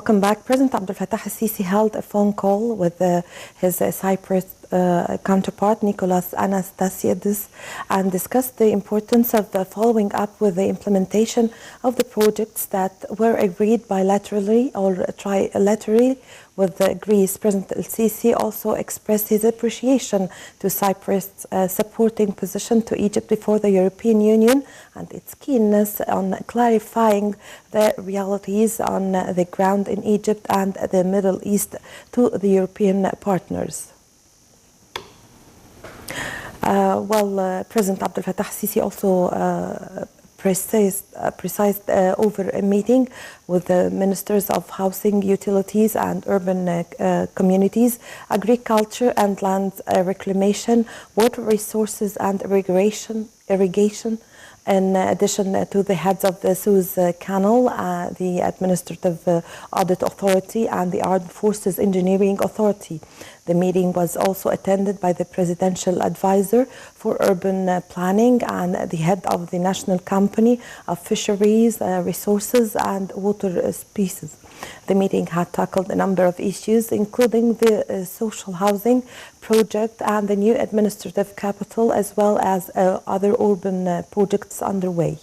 Welcome back. President Abdel Fattah al-Sisi held a phone call with his Cyprus counterpart Nicholas Anastasiadis and discussed the importance of following up with the implementation of the projects that were agreed bilaterally or trilaterally with Greece. President al-Sisi also expressed his appreciation to Cyprus' supporting position to Egypt before the European Union and its keenness on clarifying the realities on the ground in Egypt and the Middle East to the European partners. President Abdel Fattah al-Sisi also precised over a meeting with the ministers of housing, utilities and urban communities, agriculture and land reclamation, water resources and irrigation, in addition to the heads of the Suez Canal, the Administrative Audit Authority and the Armed Forces Engineering Authority. The meeting was also attended by the Presidential Advisor for Urban Planning and the head of the National Company of Fisheries, Resources and Water Species. The meeting had tackled a number of issues, including the social housing project and the new administrative capital, as well as other urban projects underway.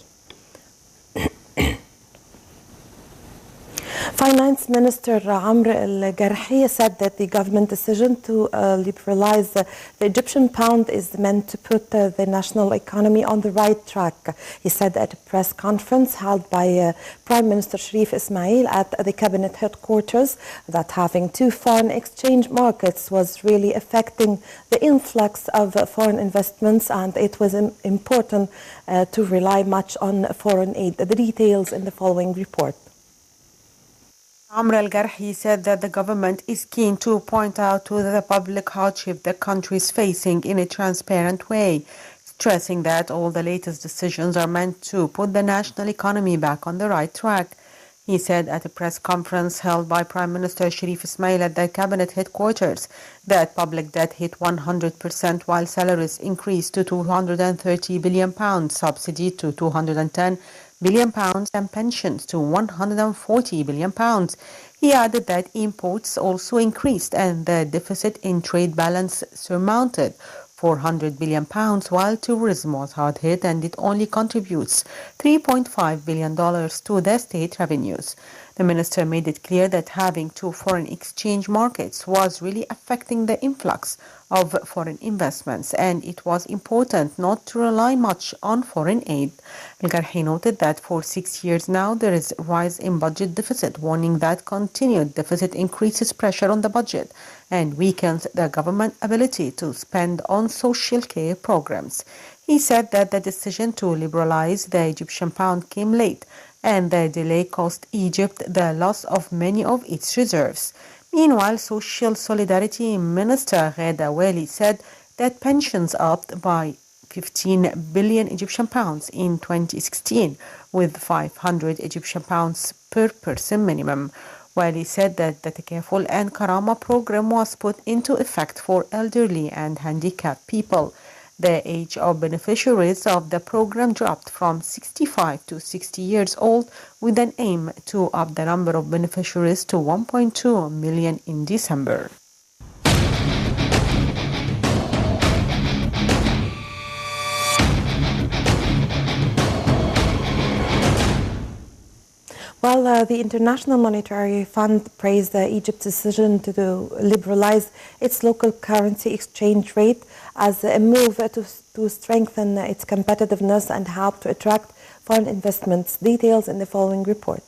Finance Minister Amr al-Garhi said that the government decision to liberalize the Egyptian pound is meant to put the national economy on the right track. He said at a press conference held by Prime Minister Sharif Ismail at the cabinet headquarters that having two foreign exchange markets was really affecting the influx of foreign investments, and it was important to rely much on foreign aid. The details in the following report. Amr al-Garhi said that the government is keen to point out to the public hardship the country is facing in a transparent way, stressing that all the latest decisions are meant to put the national economy back on the right track. He said at a press conference held by Prime Minister Sharif Ismail at the cabinet headquarters that public debt hit 100% while salaries increased to £230 billion, subsidy to £210 billion and pensions to £140 billion. He added that imports also increased and the deficit in trade balance surmounted £400 billion, while tourism was hard hit and it only contributes $3.5 billion to the state revenues. The minister made it clear that having two foreign exchange markets was really affecting the influx of foreign investments, and it was important not to rely much on foreign aid. Al-Garhi noted that for 6 years now there is a rise in budget deficit, warning that continued deficit increases pressure on the budget and weakens the government ability to spend on social care programs. He said that the decision to liberalize the Egyptian pound came late, and the delay cost Egypt the loss of many of its reserves. Meanwhile, Social Solidarity Minister Gheda Wali said that pensions upped by 15 billion Egyptian pounds in 2016, with 500 Egyptian pounds per person minimum. Wali said that the Takaful and Karama program was put into effect for elderly and handicapped people. The age of beneficiaries of the program dropped from 65 to 60 years old, with an aim to up the number of beneficiaries to 1.2 million in December. Well, the International Monetary Fund praised Egypt's decision to liberalize its local currency exchange rate as a move to strengthen its competitiveness and help to attract foreign investments. Details in the following report.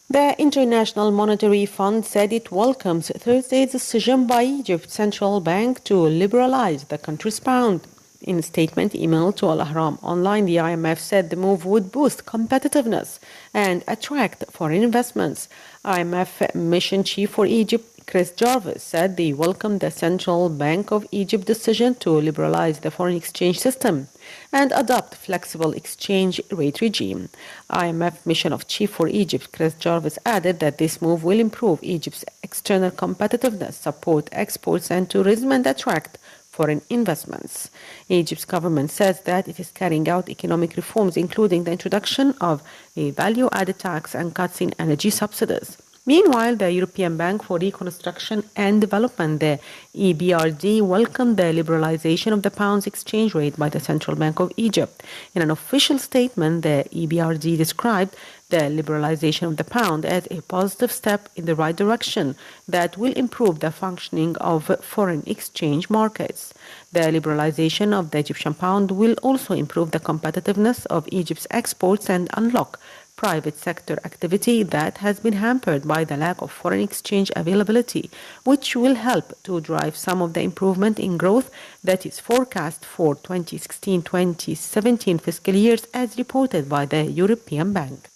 The International Monetary Fund said it welcomes Thursday's decision by Egypt's central bank to liberalize the country's pound. In a statement emailed to Al-Ahram Online, the IMF said the move would boost competitiveness and attract foreign investments. IMF Mission Chief for Egypt, Chris Jarvis, said they welcomed the Central Bank of Egypt's decision to liberalize the foreign exchange system and adopt flexible exchange rate regime. IMF Mission of Chief for Egypt, Chris Jarvis, added that this move will improve Egypt's external competitiveness, support exports and tourism, and attract foreign investments. Egypt's government says that it is carrying out economic reforms, including the introduction of a value-added tax and cuts in energy subsidies. Meanwhile, the European Bank for Reconstruction and Development, the EBRD, welcomed the liberalization of the pound's exchange rate by the Central Bank of Egypt. In an official statement, the EBRD described the liberalization of the pound as a positive step in the right direction that will improve the functioning of foreign exchange markets. The liberalization of the Egyptian pound will also improve the competitiveness of Egypt's exports and unlock private sector activity that has been hampered by the lack of foreign exchange availability, which will help to drive some of the improvement in growth that is forecast for 2016-2017 fiscal years, as reported by the European Bank.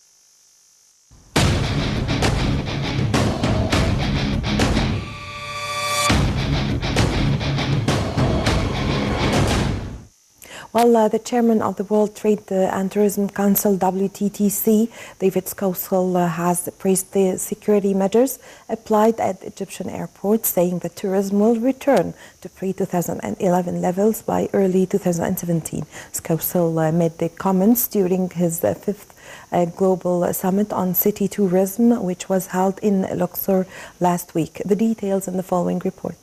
Well, the chairman of the World Trade and Tourism Council, WTTC, David Skosel, has praised the security measures applied at Egyptian airports, saying that tourism will return to pre-2011 levels by early 2017. Skosel made the comments during his fifth Global Summit on City Tourism, which was held in Luxor last week. The details in the following report.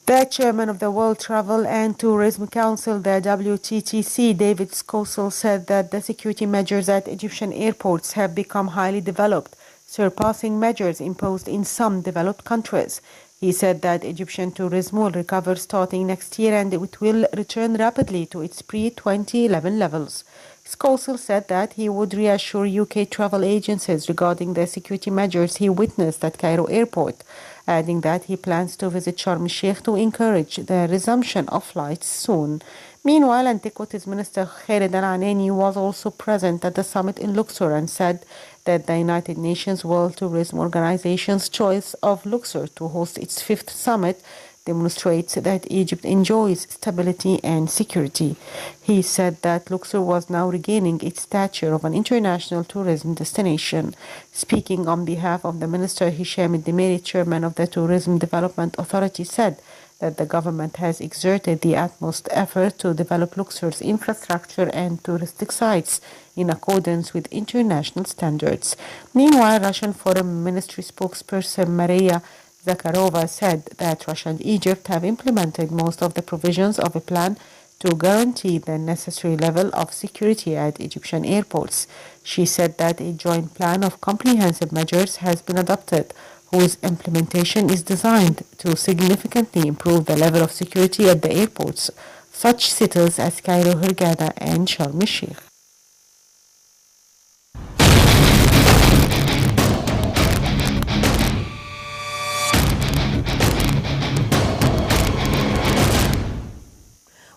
The chairman of the World Travel and Tourism Council, the WTTC, David Skosel, said that the security measures at Egyptian airports have become highly developed, surpassing measures imposed in some developed countries. He said that Egyptian tourism will recover starting next year and it will return rapidly to its pre-2011 levels. Skosel said that he would reassure UK travel agencies regarding the security measures he witnessed at Cairo airport, adding that he plans to visit Sharm el-Sheikh to encourage the resumption of flights soon. Meanwhile, Antiquities Minister Khaled Al-Anani was also present at the summit in Luxor and said that the United Nations World Tourism Organization's choice of Luxor to host its fifth summit demonstrates that Egypt enjoys stability and security. He said that Luxor was now regaining its stature of an international tourism destination. Speaking on behalf of the minister, Hisham al-Dimeri, chairman of the Tourism Development Authority, said that the government has exerted the utmost effort to develop Luxor's infrastructure and touristic sites in accordance with international standards. Meanwhile, Russian Foreign Ministry spokesperson Maria Zakharova said that Russia and Egypt have implemented most of the provisions of a plan to guarantee the necessary level of security at Egyptian airports. She said that a joint plan of comprehensive measures has been adopted, whose implementation is designed to significantly improve the level of security at the airports, such cities as Cairo, Hurghada, and Sharm el-Sheikh.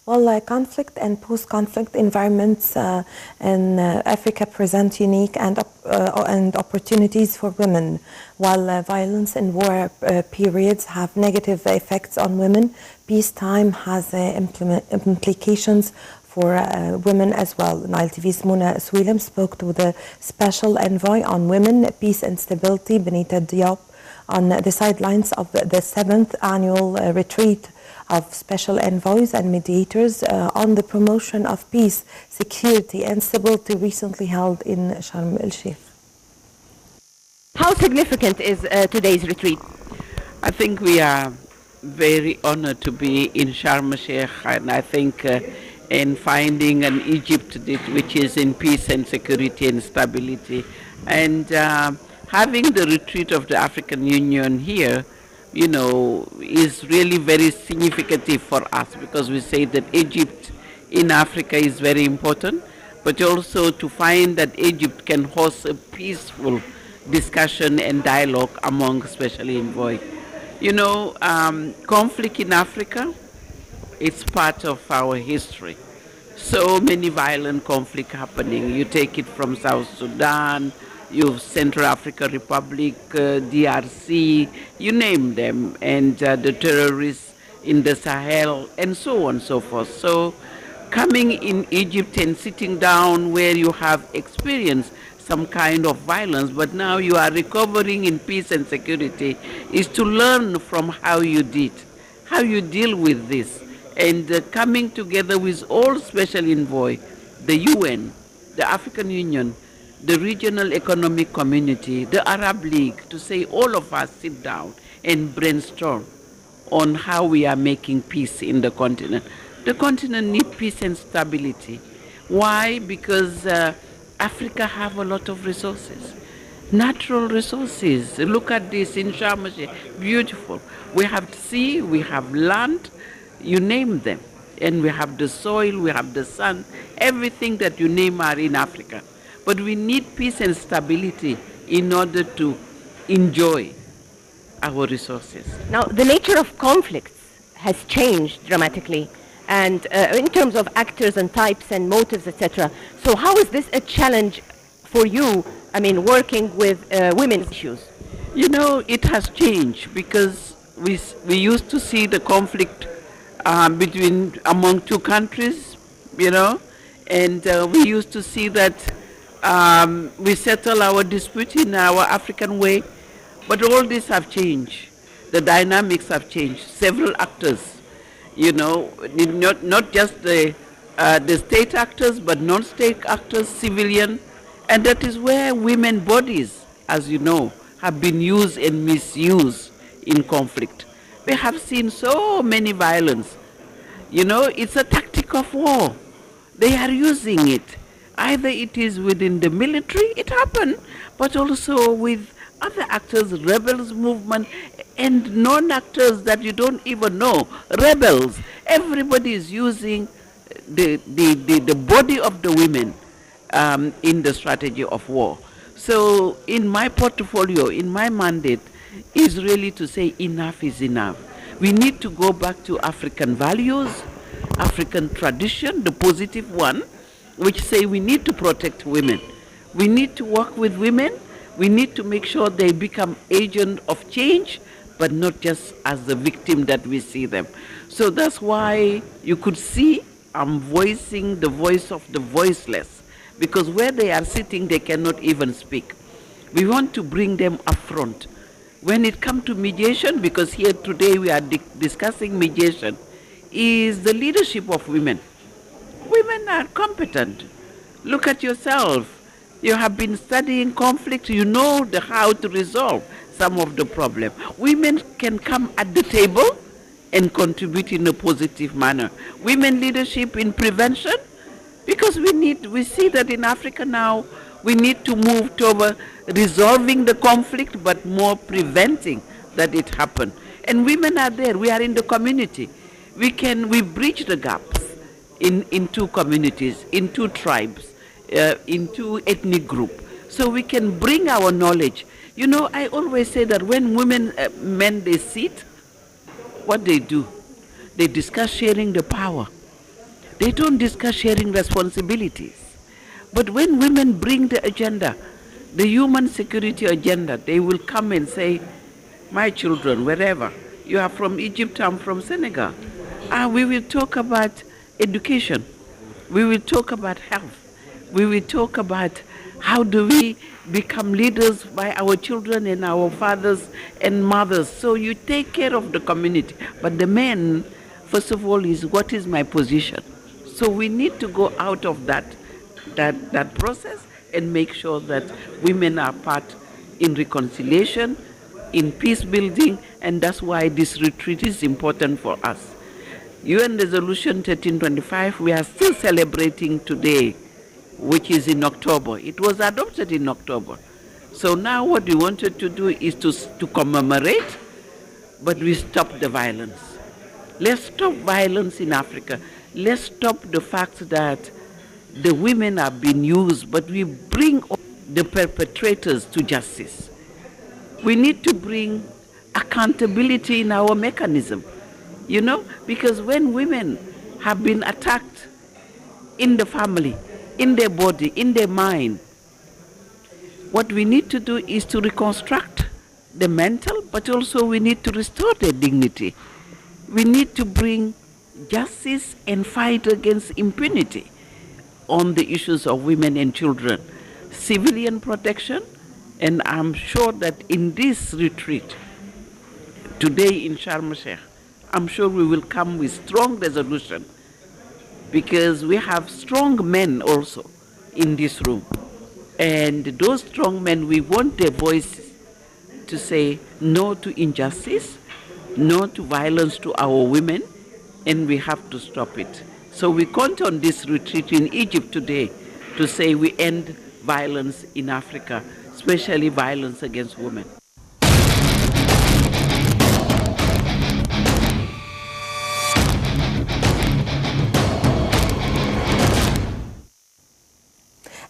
Well, conflict and post-conflict environments in Africa present unique and opportunities for women. While violence and war periods have negative effects on women, peacetime has implications for women as well. Nile TV's Mona Swilem spoke to the Special Envoy on Women, Peace and Stability, Benita Diop, on the sidelines of the 7th annual retreat of special envoys and mediators on the promotion of peace, security and stability recently held in Sharm el-Sheikh. How significant is today's retreat? I think we are very honored to be in Sharm el-Sheikh, and I think in finding an Egypt which is in peace and security and stability, and having the retreat of the African Union here, you know, is really very significant for us, because we say that Egypt in Africa is very important, but also to find that Egypt can host a peaceful discussion and dialogue among special envoy. You know, conflict in Africa, it's part of our history. So many violent conflict happening. You take it from South Sudan, you've Central African Republic, DRC, you name them, and the terrorists in the Sahel, and so on and so forth. So coming in Egypt and sitting down where you have experienced some kind of violence, but now you are recovering in peace and security, is to learn from how you did, how you deal with this, and coming together with all special envoy, the UN, the African Union, the regional economic community, the Arab League, to say all of us sit down and brainstorm on how we are making peace in the continent. The continent needs peace and stability. Why? Because Africa have a lot of resources, natural resources. Look at this in Sharm el-Sheikh, beautiful. We have sea, we have land, you name them. And we have the soil, we have the sun, everything that you name are in Africa. But we need peace and stability in order to enjoy our resources. Now, the nature of conflicts has changed dramatically, and in terms of actors and types and motives, etc. So how is this a challenge for you, I mean, working with women's issues? You know, it has changed because we used to see the conflict among two countries, you know, and we used to see that we settle our dispute in our African way, but all this have changed. The dynamics have changed. Several actors, you know, not just the state actors, but non-state actors, civilian, and that is where women bodies, as you know, have been used and misused in conflict. We have seen so many violence. You know, it's a tactic of war. They are using it. Either it is within the military, it happened, but also with other actors, rebels movement, and non-actors that you don't even know, rebels. Everybody is using the body of the women in the strategy of war. So in my portfolio, in my mandate, is really to say enough is enough. We need to go back to African values, African tradition, the positive one, which say we need to protect women. We need to work with women. We need to make sure they become agent of change, but not just as the victim that we see them. So that's why you could see I'm voicing the voice of the voiceless, because where they are sitting, they cannot even speak. We want to bring them up front. When it comes to mediation, because here today we are discussing mediation, is the leadership of women. Women are competent. Look at yourself. You have been studying conflict. You know how to resolve some of the problem. Women can come at the table and contribute in a positive manner. Women leadership in prevention, because we see that in Africa now, we need to move toward resolving the conflict, but more preventing that it happen. And women are there. We are in the community. We bridge the gaps in two communities, in two tribes, in two ethnic groups. So we can bring our knowledge. You know, I always say that when men, they sit, what they do, they discuss sharing the power. They don't discuss sharing responsibilities. But when women bring the agenda, the human security agenda, they will come and say, my children, wherever, you are from Egypt, I'm from Senegal. We will talk about education. We will talk about health. We will talk about how do we become leaders by our children and our fathers and mothers. So you take care of the community. But the men, first of all, is what is my position? So we need to go out of that process and make sure that women are part in reconciliation, in peace building, and that's why this retreat is important for us. UN Resolution 1325, we are still celebrating today, which is in October. It was adopted in October. So now what we wanted to do is to commemorate, but we stop the violence. Let's stop violence in Africa. Let's stop the fact that the women are being used, but we bring the perpetrators to justice. We need to bring accountability in our mechanism, you know, because when women have been attacked in the family, in their body, in their mind, what we need to do is to reconstruct the mental, but also we need to restore their dignity. We need to bring justice and fight against impunity on the issues of women and children, civilian protection, and I'm sure that in this retreat today in Sharm el-Sheikh, I'm sure we will come with strong resolution, because we have strong men also in this room. And those strong men, we want their voices to say no to injustice, no to violence to our women, and we have to stop it. So we count on this retreat in Egypt today to say we end violence in Africa, especially violence against women.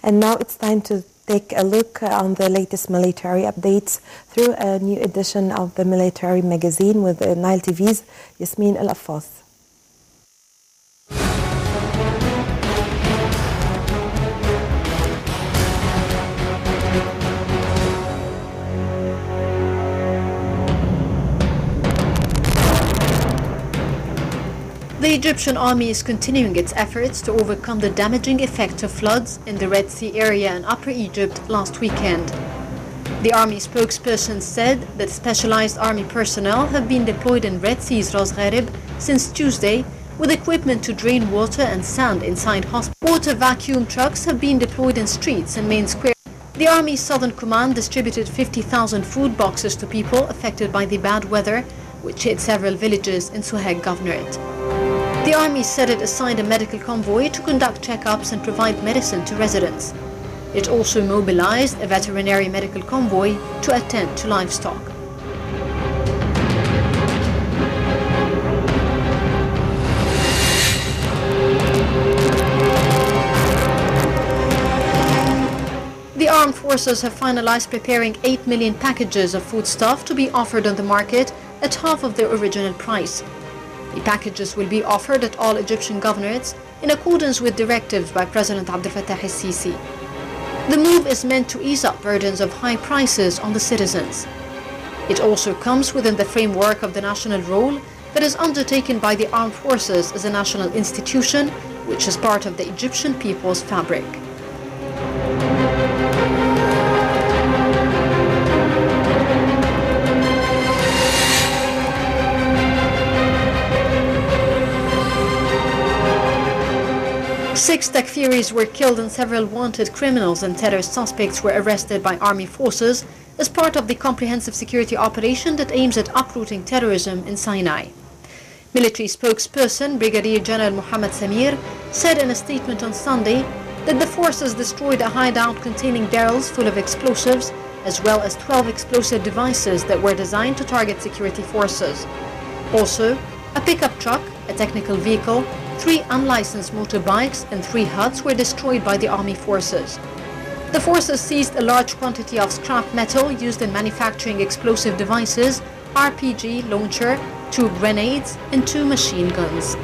And now it's time to take a look on the latest military updates through a new edition of the Military Magazine with Nile TV's Yasmin Al-Affas. The Egyptian army is continuing its efforts to overcome the damaging effects of floods in the Red Sea area in Upper Egypt last weekend. The army spokesperson said that specialized army personnel have been deployed in Red Sea's Ras Gharib since Tuesday with equipment to drain water and sand inside hospitals. Water vacuum trucks have been deployed in streets and main squares. The Army's Southern Command distributed 50,000 food boxes to people affected by the bad weather, which hit several villages in Suheg Governorate. The Army said it assigned a medical convoy to conduct checkups and provide medicine to residents. It also mobilized a veterinary medical convoy to attend to livestock. The armed forces have finalized preparing 8 million packages of foodstuff to be offered on the market at half of their original price. The packages will be offered at all Egyptian governorates in accordance with directives by President Abdel Fattah el-Sisi. The move is meant to ease up burdens of high prices on the citizens. It also comes within the framework of the national role that is undertaken by the armed forces as a national institution, which is part of the Egyptian people's fabric. Six Takfiris were killed and several wanted criminals and terrorist suspects were arrested by army forces as part of the comprehensive security operation that aims at uprooting terrorism in Sinai. Military spokesperson Brigadier General Mohammed Samir said in a statement on Sunday that the forces destroyed a hideout containing barrels full of explosives as well as 12 explosive devices that were designed to target security forces. Also, a pickup truck, a technical vehicle, 3 unlicensed motorbikes and 3 huts were destroyed by the army forces. The forces seized a large quantity of scrap metal used in manufacturing explosive devices, RPG launcher, 2 grenades and 2 machine guns.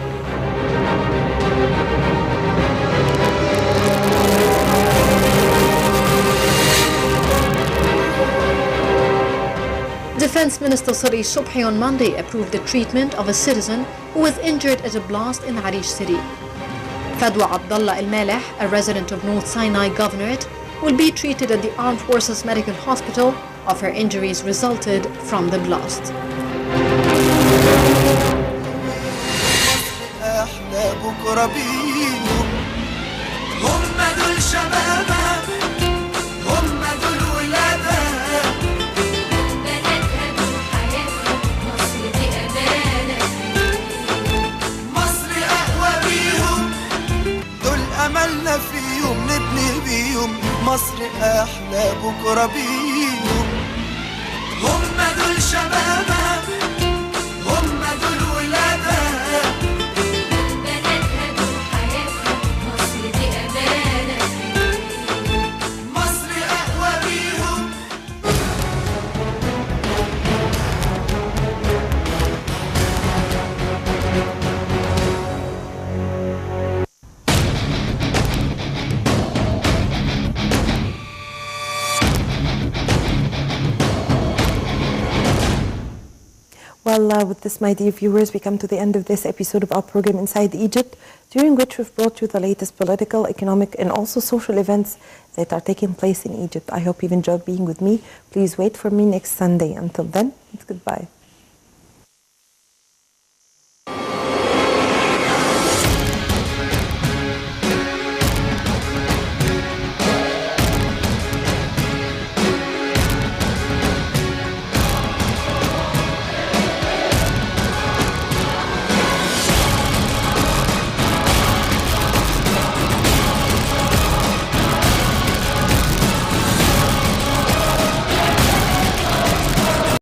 Defense Minister Sari Subhi on Monday approved the treatment of a citizen who was injured at a blast in Arish city. Fadwa Abdullah Al-Maleh, a resident of North Sinai Governorate, will be treated at the Armed Forces Medical Hospital of her injuries resulted from the blast. مصر أحلى بكرة بيهم هم دول شبابها هم دول ولادها بناتها دول حياتها مصر دي أمانة مصر أقوى بيهم. Well, with this, my dear viewers, we come to the end of this episode of our program Inside Egypt, during which we've brought you the latest political, economic, and also social events that are taking place in Egypt. I hope you've enjoyed being with me. Please wait for me next Sunday. Until then, it's goodbye.